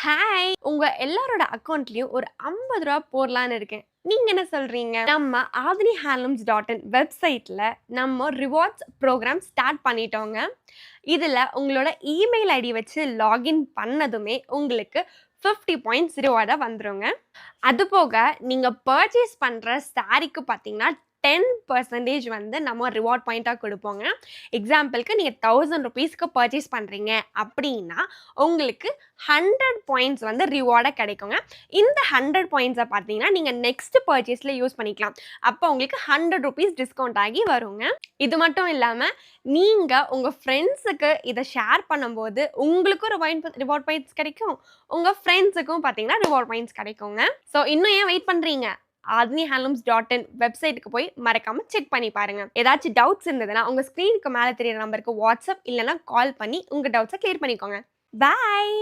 Hi! உங்க எல்லாரோட அக்கவுண்ட்லயும் ஒரு ரூ. 50 போடலான்னு இருக்கேன். நீங்க என்ன சொல்றீங்க? நம்ம avnihandlooms.in வெப்சைட்ல நம்ம ரிவார்ட்ஸ் புரோகிராம் ஸ்டார்ட் பண்ணிட்டோங்க. இதுல உங்களோட இமெயில் ஐடி வச்சு லாகின் பண்ணதுமே உங்களுக்கு 50 பாயிண்ட்ஸ் ரிவார்டா வந்துருங்க. அதுபோக நீங்க பர்ச்சேஸ் பண்ற சாரீக்கு பார்த்தீங்கன்னா 10% வந்து நம்ம ரிவார்ட் பாயிண்ட்டா குடுப்போங்க. எக்ஸாம்பிள்க்கு நீங்க ₹1000க்கு பர்ச்சேஸ் பண்றீங்க அப்படின்னா, உங்களுக்கு 100 பாயிண்ட்ஸ் வந்து ரிவார்டா கிடைக்குங்க. இந்த 100 பாயிண்ட்ஸ பார்த்தீங்கன்னா, நீங்க நெக்ஸ்ட் பர்ச்சேஸ்ல யூஸ் பண்ணிக்கலாம். அப்போ உங்களுக்கு ₹100 டிஸ்கவுண்ட் ஆகி வருங்க. இது மட்டும் இல்லாம, நீங்க உங்க ஃப்ரெண்ட்ஸுக்கு இத ஷேர் பண்ணும்போது, உங்களுக்கும் ரிவார்ட் பாயிண்ட்ஸ் கிடைக்கும். உங்க ஃப்ரெண்ட்ஸுக்கும் பார்த்தீங்கன்னா, ரிவார்ட் பாயிண்ட்ஸ் கிடைக்குங்க. ஸோ இன்னும் ஏன் வெயிட் பண்றீங்க? avnihandlooms.in வெப்சைட்டுக்கு போய் மறக்காம செக் பண்ணி பாருங்க. ஏதாச்சும் டவுட்ஸ் இருந்ததுன்னா, உங்க ஸ்க்ரீனுக்கு மேல தெரியிற நம்பருக்கு வாட்ஸ்அப் இல்லன்னா கால் பண்ணி உங்க டவுட்ஸ கிளியர் பண்ணிக்கோங்க. பாய்!